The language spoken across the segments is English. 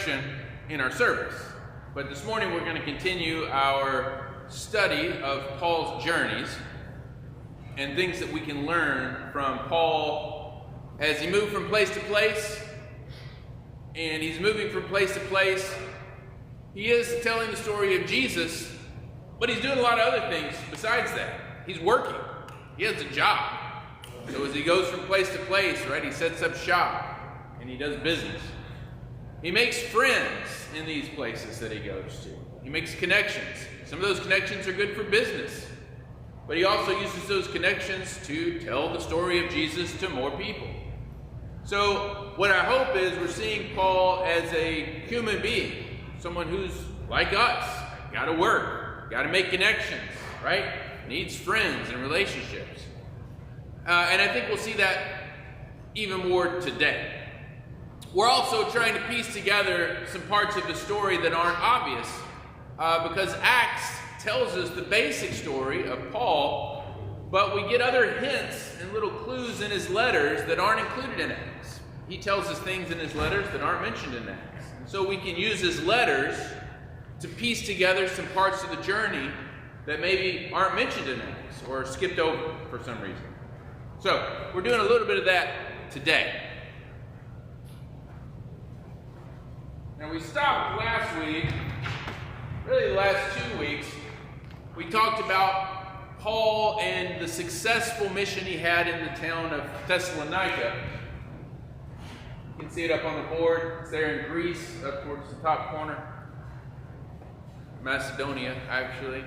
section in our service. But this morning we're going to continue our study of Paul's journeys and things that we can learn from Paul as he moved from place to place. And he's moving from place to place. He is telling the story of Jesus, but he's doing a lot of other things besides that. He's working. He has a job. So as he goes from place to place, right, he sets up shop and he does business. He makes friends in these places that he goes to. He makes connections. Some of those connections are good for business, but he also uses those connections to tell the story of Jesus to more people. So what I hope is we're seeing Paul as a human being, someone who's like us, got to work, got to make connections, right? Needs friends and relationships. And I think we'll see that even more today. We're also trying to piece together some parts of the story that aren't obvious, because Acts tells us the basic story of Paul, but we get other hints and little clues in his letters that aren't included in Acts. He tells us things in his letters that aren't mentioned in Acts. And so we can use his letters to piece together some parts of the journey that maybe aren't mentioned in Acts or skipped over for some reason. So we're doing a little bit of that today. Now we stopped last week, really the last 2 weeks. We talked about Paul and the successful mission he had in the town of Thessalonica. You can see it up on the board. It's there in Greece, up towards the top corner. Macedonia, actually.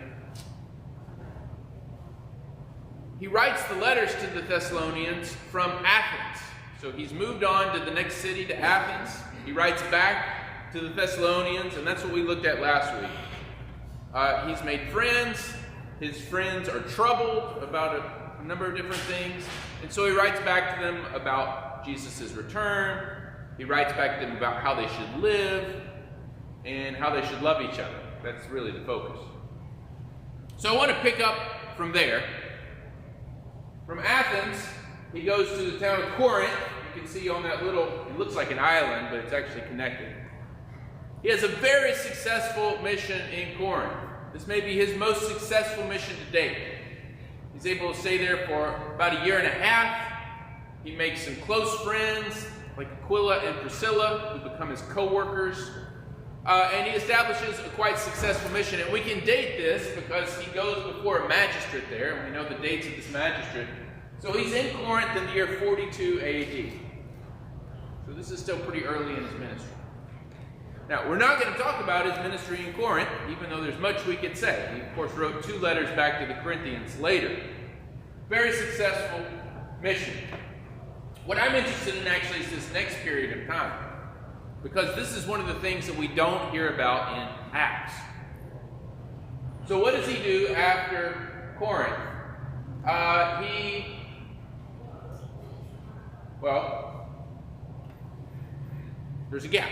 He writes the letters to the Thessalonians from Athens. So he's moved on to the next city, to Athens. He writes back to the Thessalonians, and that's what we looked at last week. He's made friends. His friends are troubled about a number of different things. And so he writes back to them about Jesus' return. He writes back to them about how they should live and how they should love each other. That's really the focus. So I want to pick up from there. From Athens, he goes to the town of Corinth. You can see on that little, it looks like an island, but it's actually connected. He has a very successful mission in Corinth. This may be his most successful mission to date. He's able to stay there for about a year and a half. He makes some close friends, like Aquila and Priscilla, who become his co-workers. And he establishes a quite successful mission. And we can date this because he goes before a magistrate there, and we know the dates of this magistrate. So he's in Corinth in the year 42 AD. So this is still pretty early in his ministry. Now, we're not going to talk about his ministry in Corinth, even though there's much we could say. He, of course, wrote 2 letters back to the Corinthians later. Very successful mission. What I'm interested in actually is this next period of time, because this is one of the things that we don't hear about in Acts. So what does he do after Corinth? There's a gap.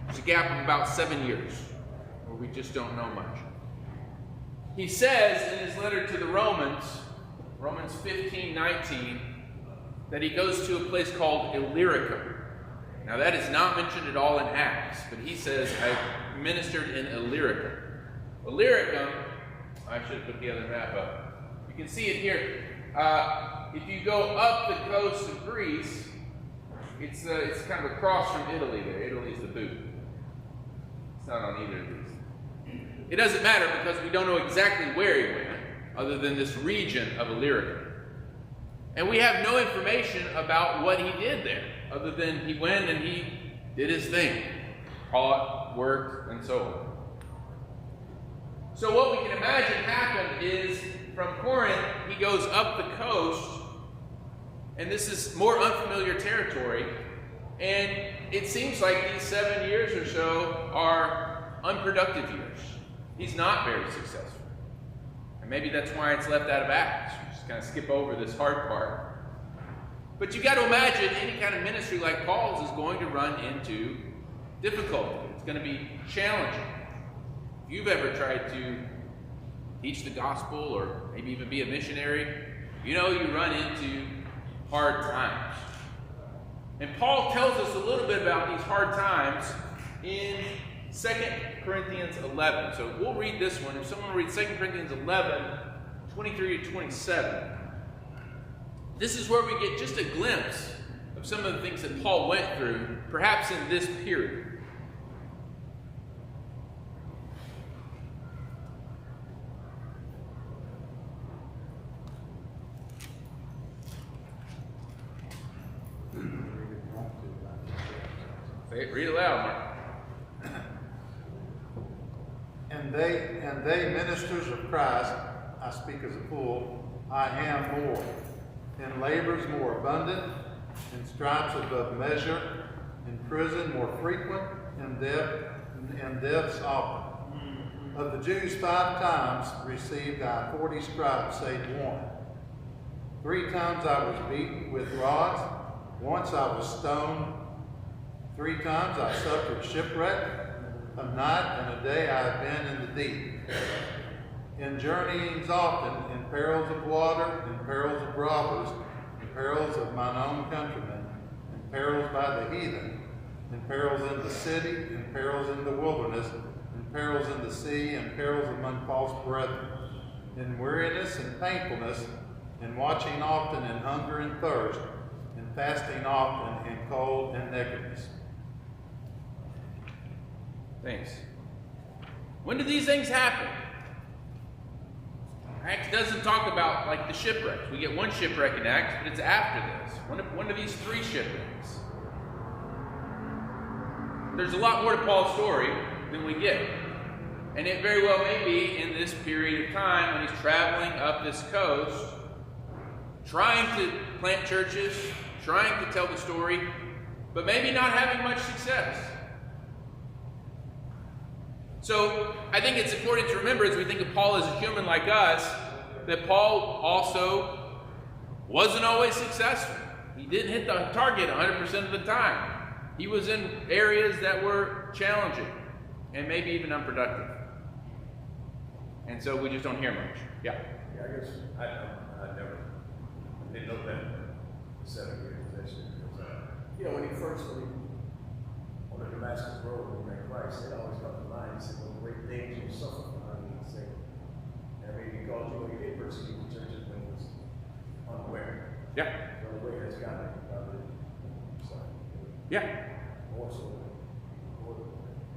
There's a gap of about 7 years where we just don't know much. He says in his letter to the Romans, Romans 15:19, that he goes to a place called Illyricum. Now that is not mentioned at all in Acts, but he says, I ministered in Illyricum. Illyricum, I should have put the other map up. You can see it here. If you go up the coast of Greece, it's kind of across from Italy there. Italy's the boot. It's not on either of these. It doesn't matter because we don't know exactly where he went, other than this region of Illyricum. And we have no information about what he did there, other than he went and he did his thing. Taught, worked, and so on. So what we can imagine happened is, from Corinth, he goes up the coast, and this is more unfamiliar territory, and it seems like these 7 years or so are unproductive years. He's not very successful. And maybe that's why it's left out of Acts. Just kind of skip over this hard part. But you got to imagine any kind of ministry like Paul's is going to run into difficulty. It's going to be challenging. If you've ever tried to teach the gospel or maybe even be a missionary, you know you run into hard times. And Paul tells us a little bit about these hard times in 2 Corinthians 11. So we'll read this one. If someone reads 2 Corinthians 11, 23 to 27, this is where we get just a glimpse of some of the things that Paul went through, perhaps in this period. Read it loud, Mark. And they ministers of Christ, I speak as a fool, I am more, in labors more abundant, in stripes above measure, in prison more frequent, in deaths often. Of the Jews 5 times received I 40 stripes, save one. 3 times I was beaten with rods, once I was stoned, 3 times I suffered shipwreck, a night and a day I have been in the deep. In journeyings often, in perils of water, in perils of robbers, in perils of mine own countrymen, in perils by the heathen, in perils in the city, in perils in the wilderness, in perils in the sea, in perils among false brethren, in weariness and painfulness, in watching often, in hunger and thirst, in fasting often, in cold and nakedness. Thanks. When do these things happen? Acts doesn't talk about like the shipwrecks. We get one shipwreck in Acts, but it's after this. One of these 3 shipwrecks. There's a lot more to Paul's story than we get. And it very well may be in this period of time when he's traveling up this coast, trying to plant churches, trying to tell the story, but maybe not having much success. So I think it's important to remember as we think of Paul as a human like us, that Paul also wasn't always successful. He didn't hit the target 100% of the time. He was in areas that were challenging and maybe even unproductive. And so we just don't hear much. Yeah? Yeah, I guess I didn't know that for 7 years. When he first on the Damascus Road when he met Christ, they always got the line. He said, "Well, great things you suffer from my sake." I mean, because you did persecute the churches when he was unaware. Yeah. The only way that's got it. Yeah. Also,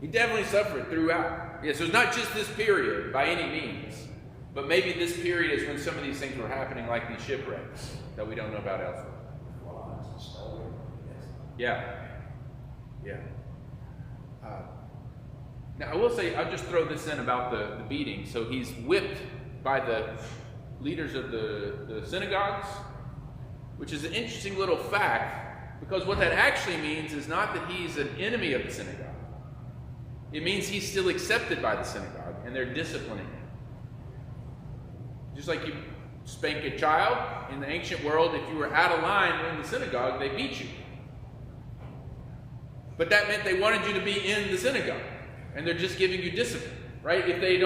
he definitely suffered throughout. Yeah, so it's not just this period by any means, but maybe this period is when some of these things were happening, like these shipwrecks that we don't know about elsewhere. Yeah. Yeah. Now, I will say, I'll just throw this in about the beating. So he's whipped by the leaders of the synagogues, which is an interesting little fact, because what that actually means is not that he's an enemy of the synagogue. It means he's still accepted by the synagogue, and they're disciplining him. Just like you spank a child, in the ancient world, if you were out of line in the synagogue, they beat you. But that meant they wanted you to be in the synagogue, and they're just giving you discipline, right? If they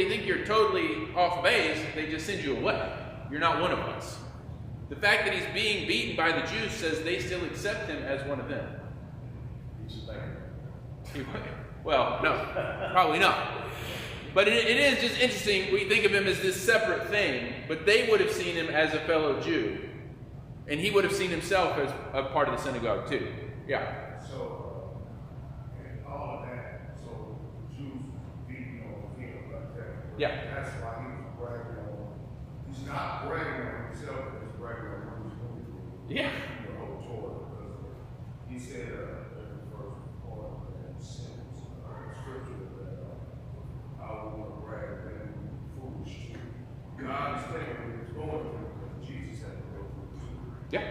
think you're totally off base, they just send you away. You're not one of us. The fact that he's being beaten by the Jews says they still accept him as one of them. Well, no, probably not. But it is just interesting. We think of him as this separate thing, but they would have seen him as a fellow Jew, and he would have seen himself as a part of the synagogue too. Yeah. So, and all of that, so Jews beating on him like that. Yeah. That's why he was bragging on. He's not bragging on himself, but he's bragging on what he's going through. Yeah. The whole Torah, because he said in the first part of that sentence, scripture that I would want to brag than foolish too. God is saying what he was going through because Jesus had to go through it too. Yeah.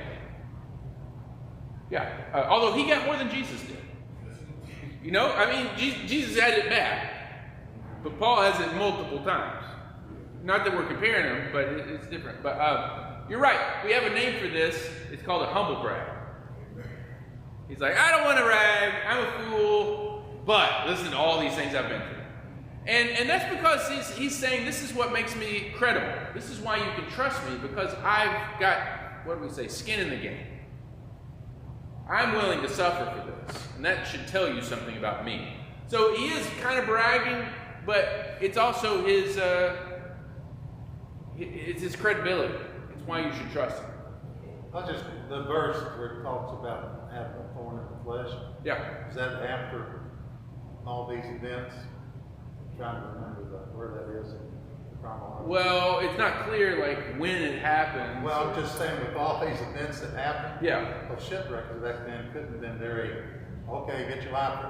Yeah. Although he got more than Jesus did. You know, I mean, Jesus had it bad, but Paul has it multiple times. Not that we're comparing them, but it's different. But you're right. We have a name for this. It's called a humble brag. He's like, I don't want to brag. I'm a fool. But listen to all these things I've been through. And that's because he's saying this is what makes me credible. This is why you can trust me, because I've got, what do we say, skin in the game. I'm willing to suffer for this. And that should tell you something about me. So he is kind of bragging, but it's also his credibility. It's why you should trust him. The verse where it talks about having a thorn in the flesh. Yeah. Is that after all these events? I'm trying to remember where that is in the chronology. Well, it's not clear like when it happened. Well, I'm just saying with all these events that happened. Yeah. Well, shipwrecks back then couldn't have been very, okay, get your life,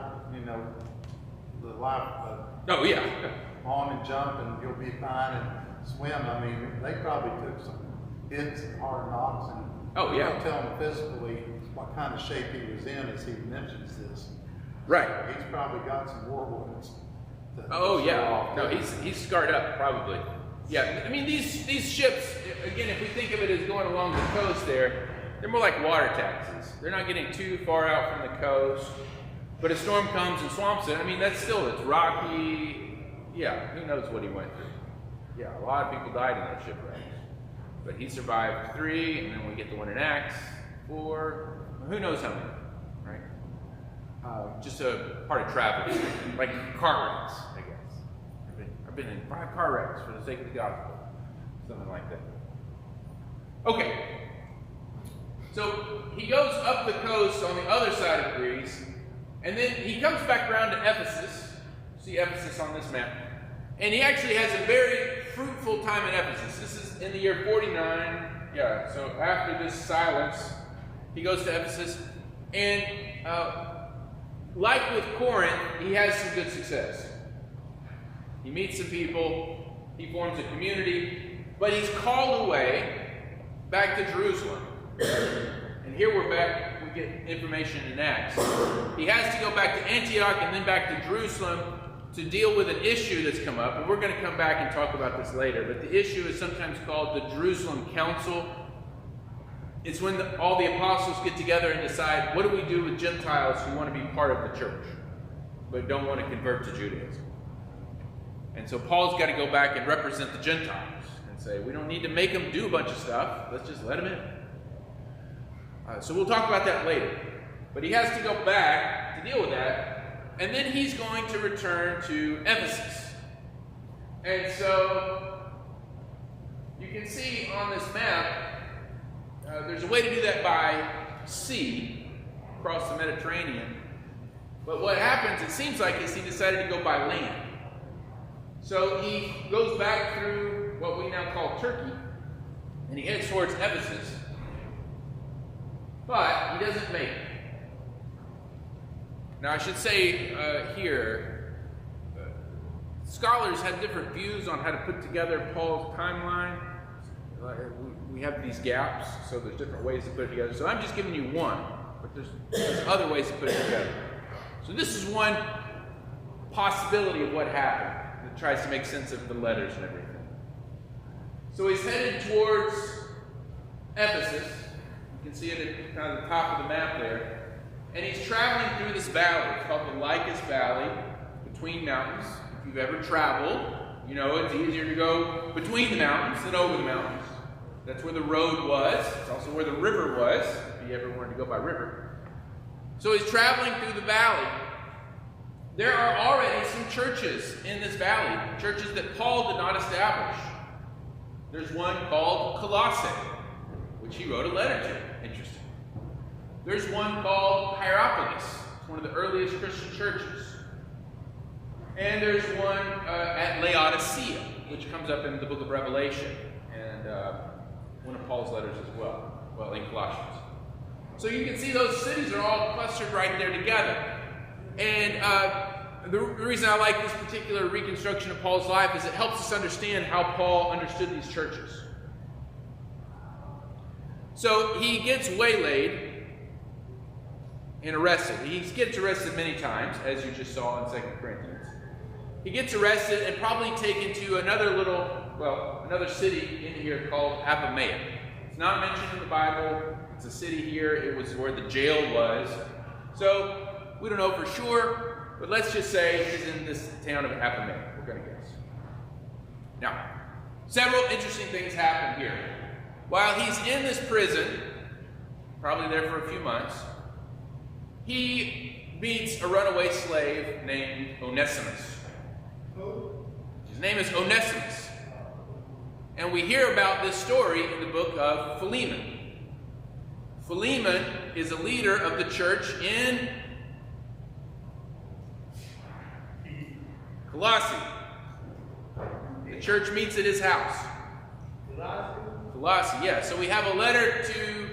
the life Oh, yeah. on and jump and you'll be fine and swim. I mean, they probably took some hits and hard knocks and Oh, yeah. don't tell him physically what kind of shape he was in as he mentions this. Right. So he's probably got some war wounds. Oh, yeah. No, he's scarred up, probably. Yeah, I mean, these ships, again, if we think of it as going along the coast there, they're more like water taxis. They're not getting too far out from the coast, but a storm comes and swamps it. I mean, it's rocky. Yeah, who knows what he went through. Yeah, a lot of people died in that shipwreck. But he survived 3, and then we get the one in Acts 4. Who knows how many, right? Just a part of travel, like car wrecks, I guess. I've been in 5 car wrecks for the sake of the gospel, something like that. Okay, so he goes up the coast on the other side of Greece, and then he comes back around to Ephesus. See Ephesus on this map. And he actually has a very fruitful time in Ephesus. This is in the year 49. Yeah, so after this silence, he goes to Ephesus. And like with Corinth, he has some good success. He meets some people. He forms a community. But he's called away back to Jerusalem. And here we're back. We get information in Acts. He has to go back to Antioch and then back to Jerusalem to deal with an issue that's come up, and we're going to come back and talk about this later, but the issue is sometimes called the Jerusalem Council. It's when all the apostles get together and decide, what do we do with Gentiles who want to be part of the church, but don't want to convert to Judaism? And so Paul's got to go back and represent the Gentiles and say, we don't need to make them do a bunch of stuff, let's just let them in. So we'll talk about that later. But he has to go back to deal with that. And then he's going to return to Ephesus. And so you can see on this map, there's a way to do that by sea, across the Mediterranean. But what happens, it seems like, is he decided to go by land. So he goes back through what we now call Turkey, and he heads towards Ephesus. But he doesn't make it. Now, I should say here, scholars have different views on how to put together Paul's timeline. We have these gaps, so there's different ways to put it together. So I'm just giving you one, but there's other ways to put it together. So this is one possibility of what happened that tries to make sense of the letters and everything. So he's headed towards Ephesus. You can see it at kind of the top of the map there. And he's traveling through this valley. It's called the Lycus Valley, between mountains. If you've ever traveled, you know it's easier to go between the mountains than over the mountains. That's where the road was. It's also where the river was, if you ever wanted to go by river. So he's traveling through the valley. There are already some churches in this valley, churches that Paul did not establish. There's one called Colossae, which he wrote a letter to. Interesting. There's one called Hierapolis. It's one of the earliest Christian churches. And there's one at Laodicea, which comes up in the book of Revelation, and one of Paul's letters as well, in Colossians. So you can see those cities are all clustered right there together. And the reason I like this particular reconstruction of Paul's life is it helps us understand how Paul understood these churches. So he gets waylaid and arrested. He gets arrested many times, as you just saw in 2 Corinthians. He gets arrested and probably taken to another city in here called Apamea. It's not mentioned in the Bible. It's a city here. It was where the jail was. So we don't know for sure, but let's just say he's in this town of Apamea. We're going to guess. Now, several interesting things happen here. While he's in this prison, probably there for a few months, he meets a runaway slave named Onesimus. His name is Onesimus. And we hear about this story in the book of Philemon. Philemon is a leader of the church in Colossae. The church meets at his house. Colossae, yeah. So we have a letter to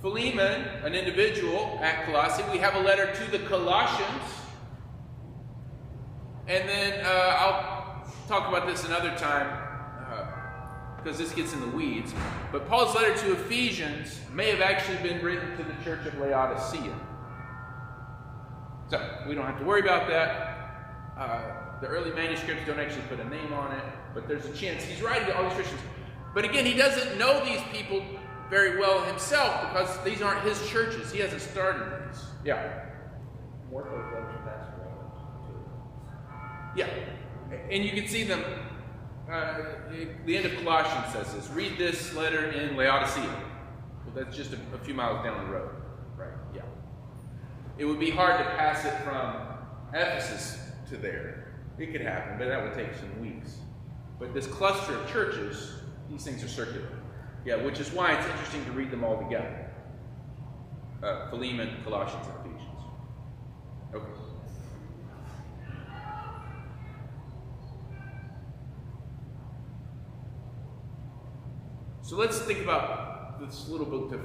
Philemon, an individual at Colossae. We have a letter to the Colossians. And then I'll talk about this another time because this gets in the weeds. But Paul's letter to Ephesians may have actually been written to the church of Laodicea. So we don't have to worry about that. The early manuscripts don't actually put a name on it, but there's a chance he's writing to all these Christians. But again, he doesn't know these people very well himself because these aren't his churches. He hasn't started these. Yeah. Yeah. And you can see them. The end of Colossians says this. Read this letter in Laodicea. Well, that's just a few miles down the road. Right. Yeah. It would be hard to pass it from Ephesus to there. It could happen, but that would take some weeks. But this cluster of churches, these things are circular. Yeah, which is why it's interesting to read them all together. Philemon, Colossians, and Ephesians. Okay. So let's think about this little book of...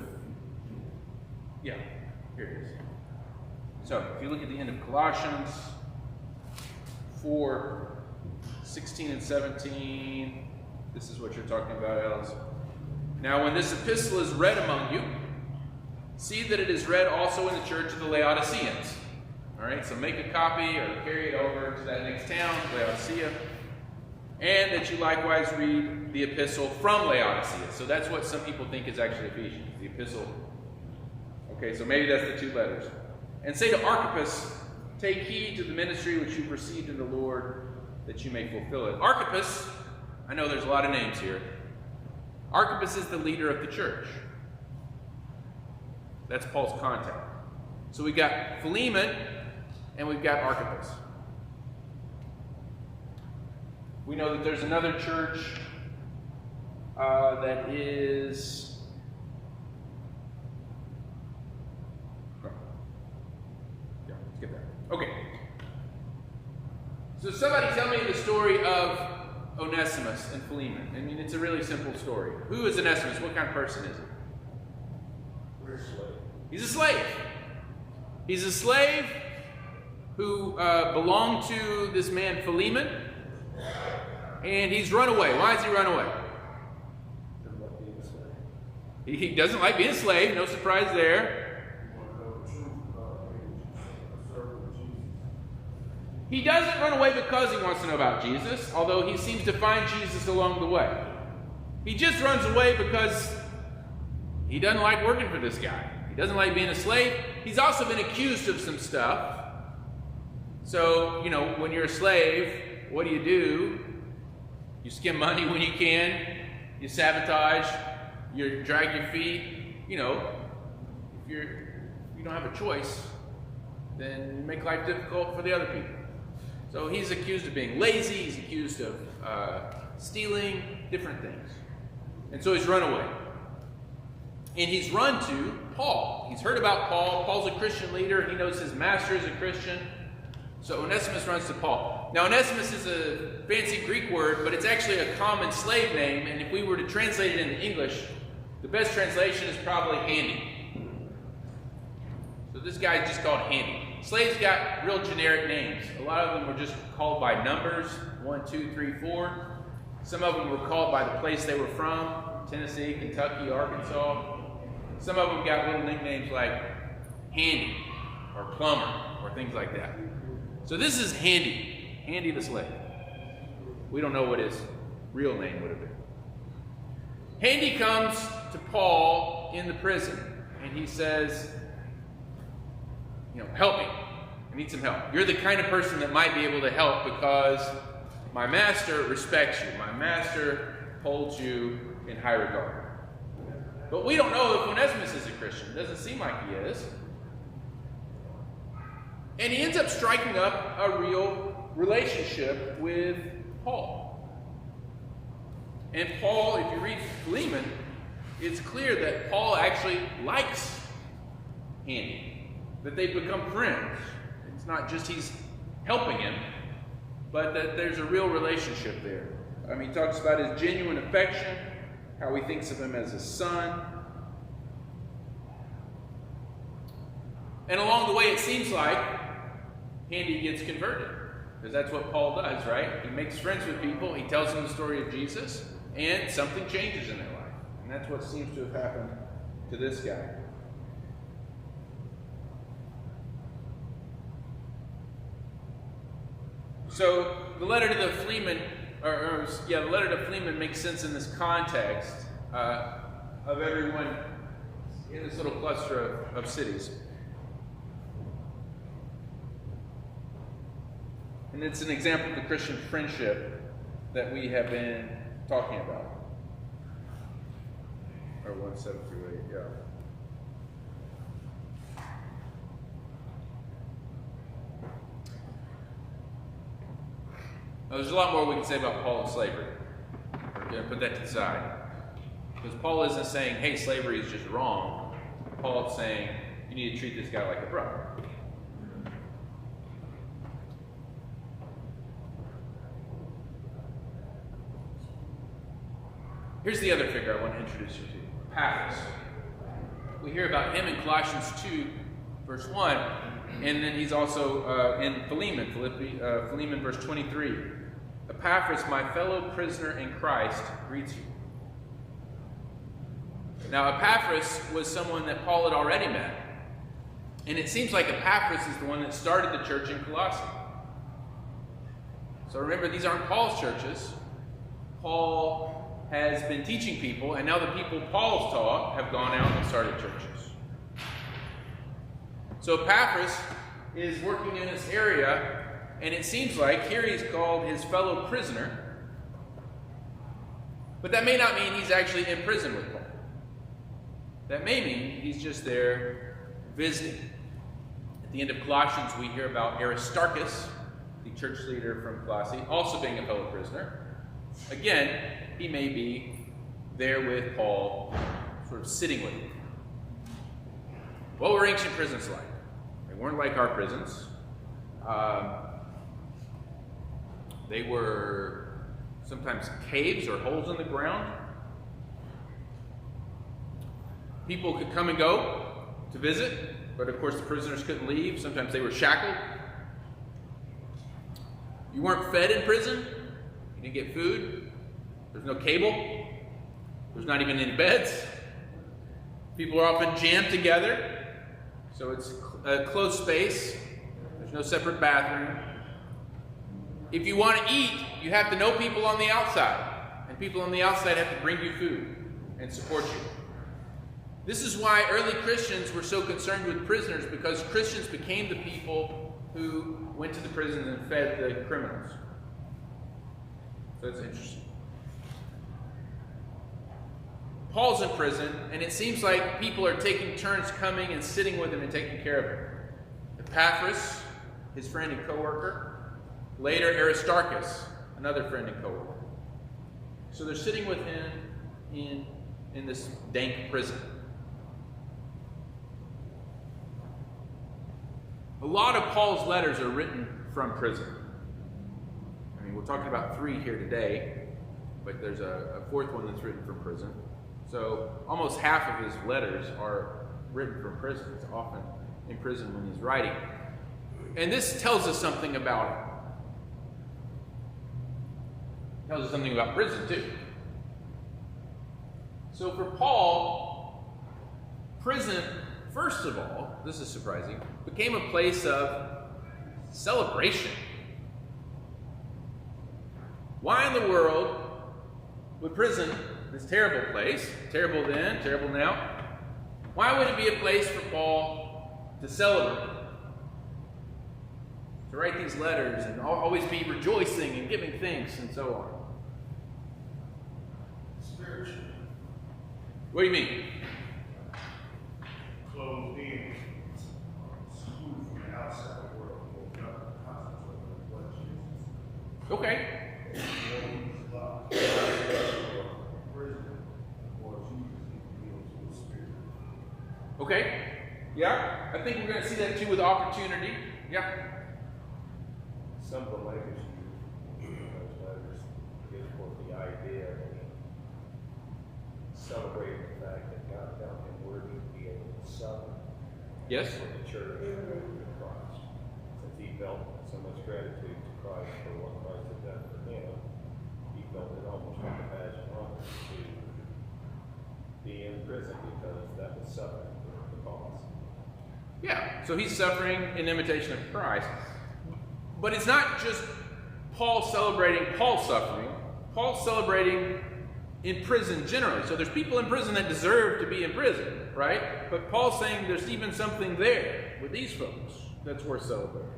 Yeah, here it is. So if you look at the end of Colossians 4, 16 and 17, this is what you're talking about, Alice. Now when this epistle is read among you, see that it is read also in the church of the Laodiceans. All right, so make a copy or carry it over to that next town, Laodicea, and that you likewise read the epistle from Laodicea. So that's what some people think is actually Ephesians, the epistle. Okay, so maybe that's the two letters. And say to Archippus, take heed to the ministry which you've received in the Lord, that you may fulfill it. Archippus, I know there's a lot of names here. Archippus is the leader of the church. That's Paul's contact. So we've got Philemon and we've got Archippus. We know that there's another church that is... Yeah, let's get that. Okay. So somebody tell me the story of Onesimus and Philemon. I mean, it's a really simple story. Who is Onesimus? What kind of person is he? He's a slave. He's a slave who belonged to this man Philemon, and he's run away. Why has he run away? He doesn't like being a slave. No surprise there. He doesn't run away because he wants to know about Jesus, although he seems to find Jesus along the way. He just runs away because he doesn't like working for this guy. He doesn't like being a slave. He's also been accused of some stuff. So, when you're a slave, what do? You skim money when you can. You sabotage. You drag your feet. If you don't have a choice, then you make life difficult for the other people. So he's accused of being lazy. He's accused of stealing, different things. And so he's run away. And he's run to Paul. He's heard about Paul. Paul's a Christian leader. He knows his master is a Christian. So Onesimus runs to Paul. Now Onesimus is a fancy Greek word, but it's actually a common slave name. And if we were to translate it into English, the best translation is probably handy. So this guy's just called Handy. Slaves got real generic names. A lot of them were just called by numbers, 1, 2, 3, 4. Some of them were called by the place they were from, Tennessee, Kentucky, Arkansas. Some of them got little nicknames like Handy or Plumber or things like that. So this is Handy, Handy the slave. We don't know what his real name would have been. Handy comes to Paul in the prison and he says, help me. I need some help. You're the kind of person that might be able to help because my master respects you. My master holds you in high regard. But we don't know if Onesimus is a Christian. It doesn't seem like he is. And he ends up striking up a real relationship with Paul. And Paul, if you read Philemon, it's clear that Paul actually likes Andy, that they've become friends. It's not just he's helping him, but that there's a real relationship there. He talks about his genuine affection, how he thinks of him as his son. And along the way, it seems like Andy gets converted, because that's what Paul does, right? He makes friends with people, he tells them the story of Jesus, and something changes in their life. And that's what seems to have happened to this guy. So the letter to the Philemon, the letter to Philemon makes sense in this context of everyone in this little cluster of cities. And it's an example of the Christian friendship that we have been talking about. Or 1:7-8, yeah. Now, there's a lot more we can say about Paul and slavery. We're going to put that to the side. Because Paul isn't saying, hey, slavery is just wrong. Paul's saying, you need to treat this guy like a brother. Here's the other figure I want to introduce you to, Epaphras. We hear about him in Colossians 2, verse 1, and then he's also in Philemon, Philemon verse 23. Epaphras, my fellow prisoner in Christ, greets you. Now, Epaphras was someone that Paul had already met, and it seems like Epaphras is the one that started the church in Colossae. So remember, these aren't Paul's churches. Paul has been teaching people, and now the people Paul's taught have gone out and started churches. So Epaphras is working in this area, and it seems like here he's called his fellow prisoner, but that may not mean he's actually in prison with Paul. That may mean he's just there visiting. At the end of Colossians, we hear about Aristarchus, the church leader from Colossae, also being a fellow prisoner. Again, he may be there with Paul, sort of sitting with him. What were ancient prisons like? They weren't like our prisons. They were sometimes caves or holes in the ground. People could come and go to visit, but of course the prisoners couldn't leave. Sometimes they were shackled. You weren't fed in prison. You didn't get food. There's no cable. There's not even any beds. People are often jammed together, so it's a closed space. There's no separate bathroom. If you want to eat, you have to know people on the outside, and people on the outside have to bring you food and support you. This is why early Christians were so concerned with prisoners, because Christians became the people who went to the prisons and fed the criminals. So it's interesting. Paul's in prison, and it seems like people are taking turns coming and sitting with him and taking care of him. Epaphras, his friend and co-worker. Later, Aristarchus, another friend and co-worker. So they're sitting with him in this dank prison. A lot of Paul's letters are written from prison. I mean, we're talking about 3 here today, but there's a 4th one that's written from prison. So almost half of his letters are written from prison. He's often in prison when he's writing. And this tells us something about him. It tells us something about prison, too. So for Paul, prison, first of all, this is surprising, became a place of celebration. Why in the world would prison, this terrible place, terrible then, terrible now, why would it be a place for Paul to celebrate? To write these letters and always be rejoicing and giving thanks and so on? Spiritual. What do you mean? Closed in, excluded from the outside world. Okay. Okay. Yeah, I think we're going to see that too with opportunity. Yeah. Some of the language in those letters gives forth the idea of celebrating the fact that God found him worthy to be able to suffer Yes. for the church of Christ. Since he felt so much gratitude to Christ for what Christ had done for him, he felt it almost like a badge of honor to be in prison because that was suffering for the cause. Yeah, so he's suffering in imitation of Christ. But it's not just Paul celebrating Paul's suffering. Paul's celebrating in prison generally. So there's people in prison that deserve to be in prison, right? But Paul's saying there's even something there with these folks that's worth celebrating.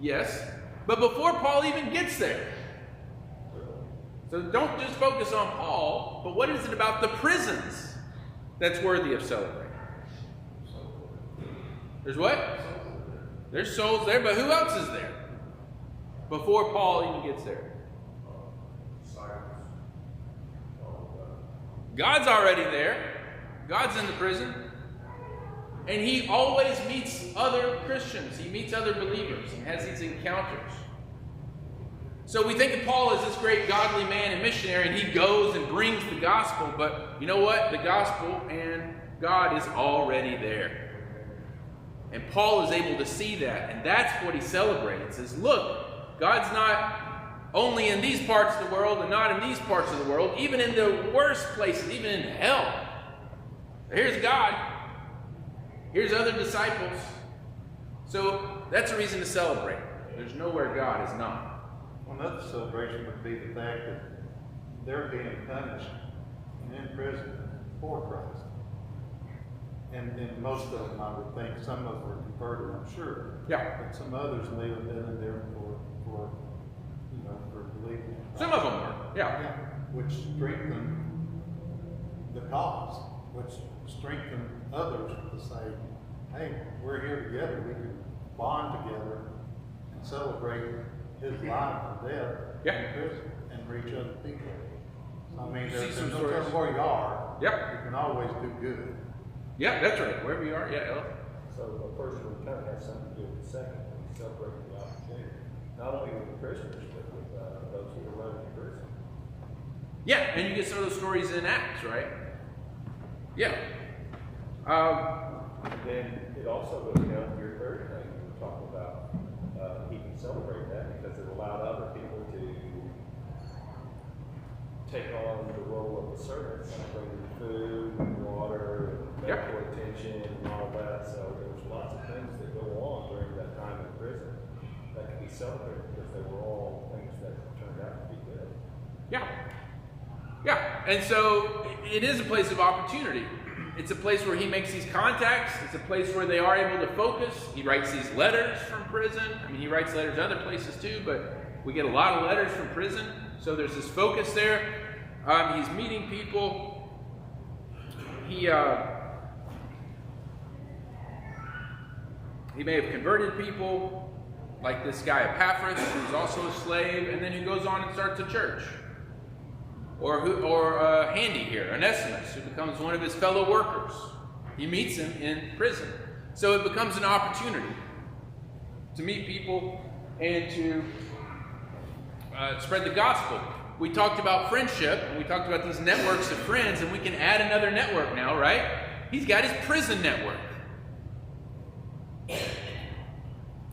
Yes, but before Paul even gets there. So don't just focus on Paul, but what is it about the prisons that's worthy of celebrating? There's what? There's souls there, but who else is there before Paul even gets there? God's already there. God's in the prison. And he always meets other Christians. He meets other believers and has these encounters. So we think of Paul as this great godly man and missionary, and he goes and brings the gospel. But you know what? The gospel and God is already there. And Paul is able to see that, and that's what he celebrates, is look, God's not only in these parts of the world and not in these parts of the world, even in the worst places, even in hell. Here's God. Here's other disciples. So that's a reason to celebrate. There's nowhere God is not. Another celebration would be the fact that they're being punished and in prison for Christ. And most of them, I would think, some of them were converted, I'm sure. Yeah. But some others may have been in there for believing in Christ. Some of them were, yeah. Which strengthened the cause, which strengthened others to say, hey, we're here together, we can bond together and celebrate his life and death in prison and reach other people. So, I mean, there's no telling where you are. Yep. You can always do good. Yeah, that's right. Wherever you are, yeah. So the first one kind of has something to do with the second one. We celebrate the opportunity, not only with the prisoners, but with those who are running the prison. Yeah, and you get some of those stories in Acts, right? Yeah. Then it also goes down to your third thing you were talking about. He can celebrate that because it allowed other people to take on the role of the servants, bringing food, water, medical attention, and all that. So there's lots of things that go on during that time in prison that can be celebrated because they were all things that turned out to be good. Yeah. Yeah, and so it is a place of opportunity. It's a place where he makes these contacts. It's a place where they are able to focus. He writes these letters from prison. I mean, he writes letters other places too, but we get a lot of letters from prison. So there's this focus there. He's meeting people. He may have converted people, like this guy Epaphras, who's also a slave, and then who goes on and starts a church. Or Handy here, Onesimus, who becomes one of his fellow workers. He meets him in prison. So it becomes an opportunity to meet people and to spread the gospel. We talked about friendship, and we talked about these networks of friends, and we can add another network now, right? He's got his prison network.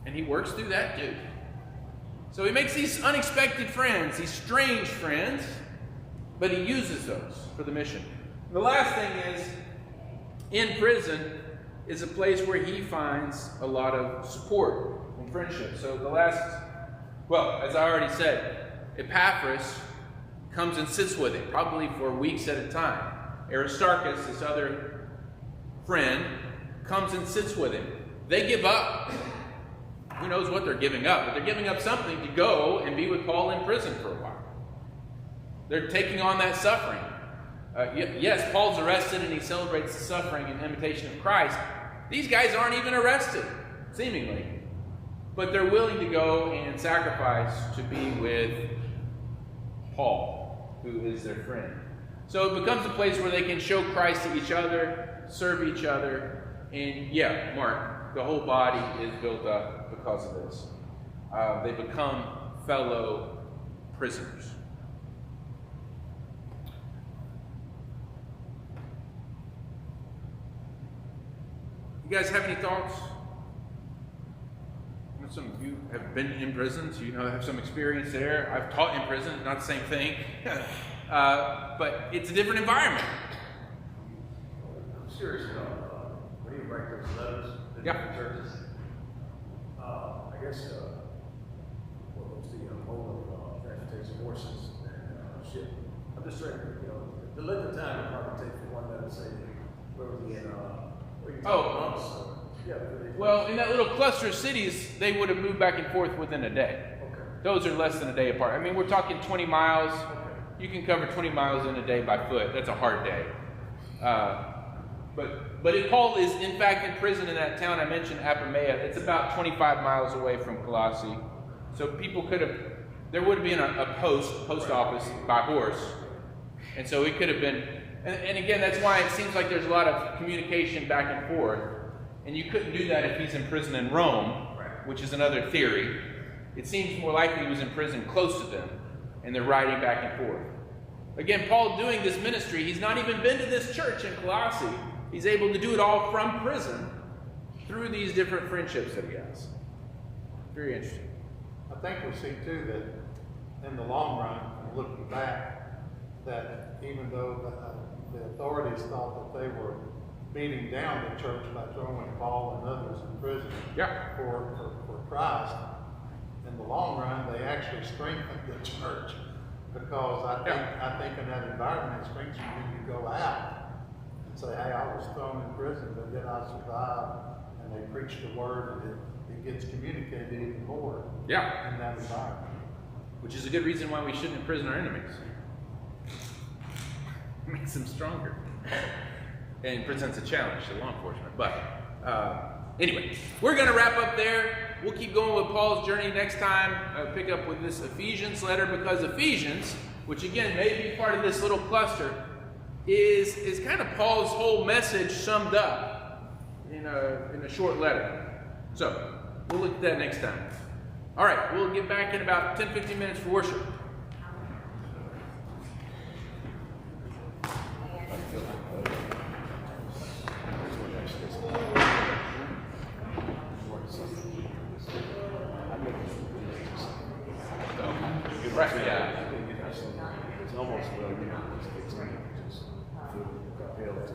And he works through that too. So he makes these unexpected friends, these strange friends, but he uses those for the mission. The last thing is, in prison is a place where he finds a lot of support and friendship. So as I already said, Epaphras comes and sits with him, probably for weeks at a time. Aristarchus, this other friend, comes and sits with him. They give up. Who knows what they're giving up, but they're giving up something to go and be with Paul in prison for a while. They're taking on that suffering. Yes, Paul's arrested and he celebrates the suffering and imitation of Christ. These guys aren't even arrested, seemingly. But they're willing to go and sacrifice to be with Paul, who is their friend. So it becomes a place where they can show Christ to each other, serve each other, and yeah, Mark, the whole body is built up because of this. They become fellow prisoners. You guys have any thoughts? Some of you have been in prison, so you know have some experience there. I've taught in prison, not the same thing, but it's a different environment. I'm serious about when you write those letters to different churches. I guess what was the mode of transportation, horses and ship. I'm just trying to, the length of time it probably take for one letter to say where was he in months. Yeah, well, in that little cluster of cities, they would have moved back and forth within a day. Okay. Those are less than a day apart. I mean, we're talking 20 miles. Okay. You can cover 20 miles in a day by foot. That's a hard day. But if Paul is, in fact, in prison in that town I mentioned, Apamea, it's about 25 miles away from Colossae. So people could have, there would have been a post office by horse. And so it could have been, and again, that's why it seems like there's a lot of communication back and forth. And you couldn't do that if he's in prison in Rome, which is another theory. It seems more likely he was in prison close to them, and they're riding back and forth. Again, Paul doing this ministry, he's not even been to this church in Colossae. He's able to do it all from prison through these different friendships that he has. Very interesting. I think we see too that in the long run, looking back, that even though the authorities thought that they were beating down the church by throwing Paul and others in prison for Christ, in the long run, they actually strengthened the church, because I think in that environment, it strengthens you when you go out and say, hey, I was thrown in prison, but yet I survived, and they preach the word, and it gets communicated even more in that environment. Which is a good reason why we shouldn't imprison our enemies. It makes them stronger. And presents a challenge to law enforcement. But anyway, we're going to wrap up there. We'll keep going with Paul's journey next time. Pick up with this Ephesians letter, because Ephesians, which again may be part of this little cluster, is kind of Paul's whole message summed up in a short letter. So we'll look at that next time. All right, we'll get back in about 10-15 minutes for worship. Right, yeah. It's almost well, it's